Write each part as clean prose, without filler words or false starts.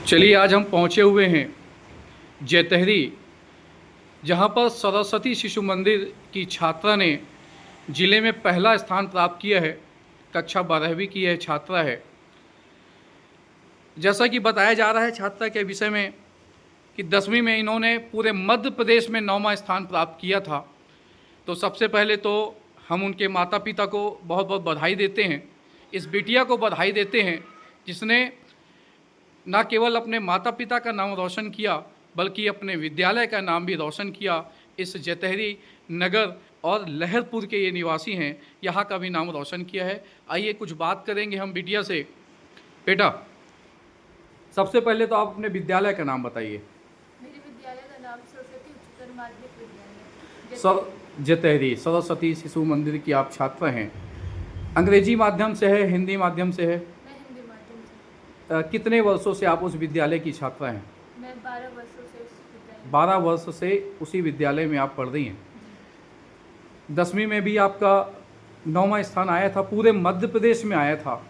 चलिए आज हम पहुँचे हुए हैं जैतहरी, जहाँ पर सरस्वती शिशु मंदिर की छात्रा ने ज़िले में पहला स्थान प्राप्त किया है। कक्षा 12वीं की यह छात्रा है। जैसा कि बताया जा रहा है छात्रा के विषय में कि 10वीं में इन्होंने पूरे मध्य प्रदेश में 9वां स्थान प्राप्त किया था। तो सबसे पहले तो हम उनके माता पिता को बहुत बहुत बधाई देते हैं। इस बिटिया को बधाई देते हैं जिसने न केवल अपने माता पिता का नाम रोशन किया बल्कि अपने विद्यालय का नाम भी रोशन किया। इस जैतहरी नगर और लहरपुर के ये निवासी हैं, यहाँ का भी नाम रोशन किया है। आइए कुछ बात करेंगे हम बिटिया से। बेटा, सबसे पहले तो आप अपने विद्यालय का नाम बताइए। मेरे विद्यालय का नाम सरस्वती उच्चतर माध्यमिक विद्यालय सर जैतहरी सरस्वती शिशु मंदिर की आप छात्र हैं। अंग्रेजी माध्यम से है, हिंदी माध्यम से है? मैं हिंदी माध्यम से। कितने वर्षों से आप उस विद्यालय की छात्रा हैं? मैं 12 वर्षों से उस विद्यालय 12 वर्ष से उसी विद्यालय में आप पढ़ रही हैं। 10वीं में भी आपका 9वां स्थान आया था, पूरे मध्य प्रदेश में आया था।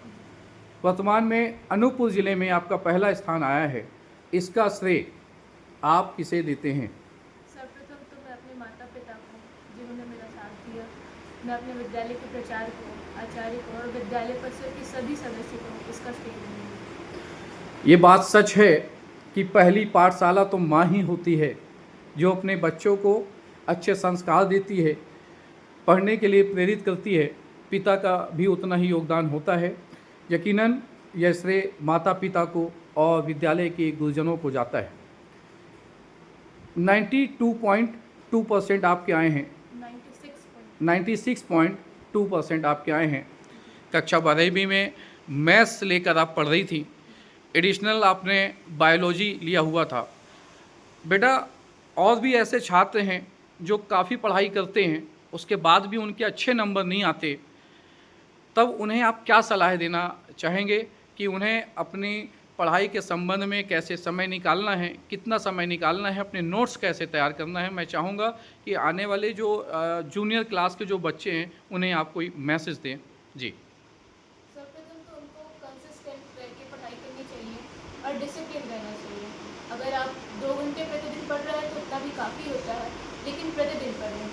वर्तमान में अनूपपुर ज़िले में आपका पहला स्थान आया है। इसका श्रेय आप किसे देते हैं? सर्वप्रथम तो मैं अपने माता पिता को जिन्होंने मेरा साथ दिया, मैं अपने विद्यालय के प्राचार्य को, आचार्य को और विद्यालय परिषद के सभी सदस्यों को इसका श्रेय दूंगी। ये बात सच है कि पहली पाठशाला तो माँ ही होती है जो अपने बच्चों को अच्छे संस्कार देती है, पढ़ने के लिए प्रेरित करती है। पिता का भी उतना ही योगदान होता है। यकीनन यह श्रेय माता पिता को और विद्यालय के गुरुजनों को जाता है। 92.2% आपके आए हैं। 96.2% आपके आए हैं। कक्षा 12वीं में मैथ्स लेकर आप पढ़ रही थी, एडिशनल आपने बायोलॉजी लिया हुआ था। बेटा, और भी ऐसे छात्र हैं जो काफ़ी पढ़ाई करते हैं, उसके बाद भी उनके अच्छे नंबर नहीं आते, तब उन्हें आप क्या सलाह देना चाहेंगे कि उन्हें अपनी पढ़ाई के संबंध में कैसे समय निकालना है, कितना समय निकालना है, अपने नोट्स कैसे तैयार करना है? मैं चाहूँगा कि आने वाले जो जूनियर क्लास के जो बच्चे हैं उन्हें आप कोई मैसेज दें। जी। सर्वप्रथम तो उनको कंसिस्टेंट रह के पढ़ाई करनी चाहिए और डिसिप्लिन रहना चाहिए। अगर आप 2 घंटे प्रतिदिन पढ़ रहे हैं तो उतना भी काफ़ी होता है, लेकिन प्रतिदिन पढ़ें।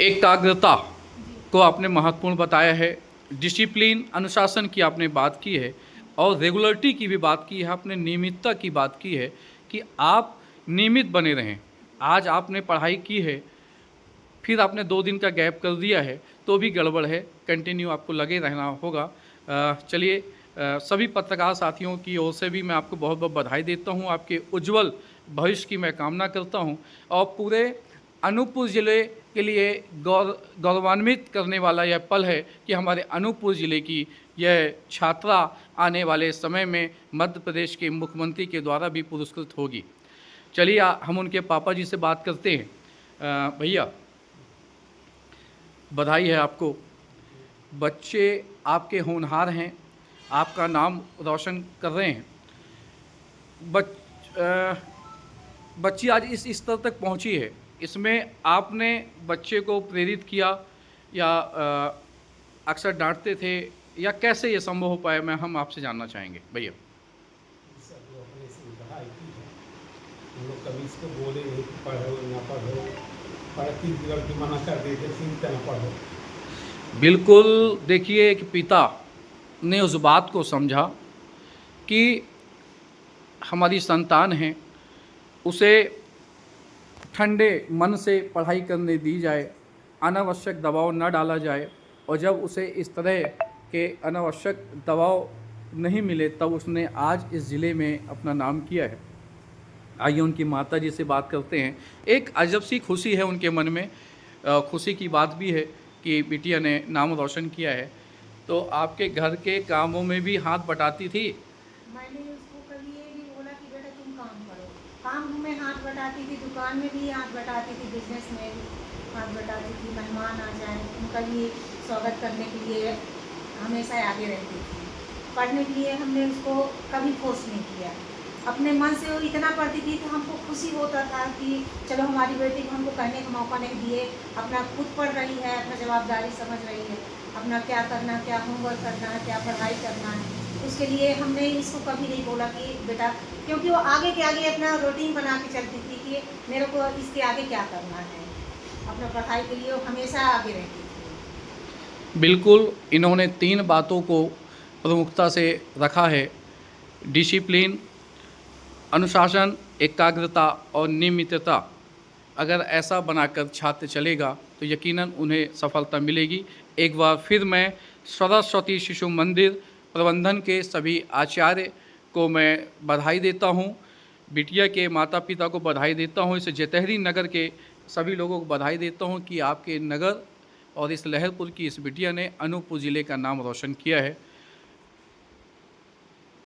एकाग्रता को आपने महत्वपूर्ण बताया है, डिसिप्लिन अनुशासन की आपने बात की है और रेगुलरिटी की भी बात की है, आपने नियमितता की बात की है कि आप नियमित बने रहें। आज आपने पढ़ाई की है, फिर आपने 2 दिन का गैप कर दिया है तो भी गड़बड़ है, कंटिन्यू आपको लगे रहना होगा। चलिए, सभी पत्रकार साथियों की ओर से भी मैं आपको बहुत बहुत बधाई देता हूँ। आपके उज्जवल भविष्य की मैं कामना करता हूँ और पूरे अनूपपुर ज़िले के लिए गौरवान्वित करने वाला यह पल है कि हमारे अनूपपुर ज़िले की यह छात्रा आने वाले समय में मध्य प्रदेश के मुख्यमंत्री के द्वारा भी पुरस्कृत होगी। चलिए हम उनके पापा जी से बात करते हैं। भैया, बधाई है आपको, बच्चे आपके होनहार हैं, आपका नाम रोशन कर रहे हैं। बच्ची आज इस स्तर तक पहुंची है, इसमें आपने बच्चे को प्रेरित किया या अक्सर डांटते थे या कैसे ये संभव हो पाया, हम आपसे जानना चाहेंगे भैया। हम लोग कभी इसको बोले नहीं कि पढ़ो ना पढ़ो, पढ़ती बिगड़ती मना कर देते, सीखते ना पढ़ो। बिल्कुल, देखिए कि पिता ने उस बात को समझा कि हमारी संतान है, उसे ठंडे मन से पढ़ाई करने दी जाए, अनावश्यक दबाव न डाला जाए, और जब उसे इस तरह के अनावश्यक दबाव नहीं मिले तब उसने आज इस ज़िले में अपना नाम किया है। आइए उनकी माता जी से बात करते हैं। एक अजब सी खुशी है उनके मन में, खुशी की बात भी है कि बिटिया ने नाम रोशन किया है। तो आपके घर के कामों में भी हाथ बटाती थी? मैंने उसको कभी ये नहीं बोला कि बेटा तुम काम करो, काम में हाथ बटाती थी, दुकान में भी हाथ बटाती थी, बिजनेस में भी हाथ बटाती थी। मेहमान आ जाए उनका भी स्वागत करने के लिए हमेशा आगे रहती थी। पढ़ने के लिए हमने उसको कभी फोर्स नहीं किया, अपने मन से वो इतना पढ़ती थी तो हमको खुशी होता था कि चलो हमारी बेटी को हमको कहने का मौका नहीं दिए, अपना खुद पढ़ रही है, अपना जवाबदारी समझ रही है, अपना क्या करना, क्या होमवर्क करना है, क्या पढ़ाई करना है, उसके लिए हमने इसको कभी नहीं बोला कि बेटा, क्योंकि वो आगे के आगे अपना रूटीन बना के चलती थी कि मेरे को इसके आगे क्या करना है, अपना पढ़ाई के लिए वो हमेशा आगे रहती थी। बिल्कुल, इन्होंने 3 बातों को प्रमुखता से रखा है, डिसिप्लिन, अनुशासन, एकाग्रता और नियमितता। अगर ऐसा बनाकर छात्र चलेगा तो यकीनन उन्हें सफलता मिलेगी। एक बार फिर मैं सरस्वती शिशु मंदिर प्रबंधन के सभी आचार्य को मैं बधाई देता हूँ, बिटिया के माता पिता को बधाई देता हूँ, इस जैतहरी नगर के सभी लोगों को बधाई देता हूँ कि आपके नगर और इस लहरपुर की इस बिटिया ने अनूपपुर ज़िले का नाम रोशन किया है।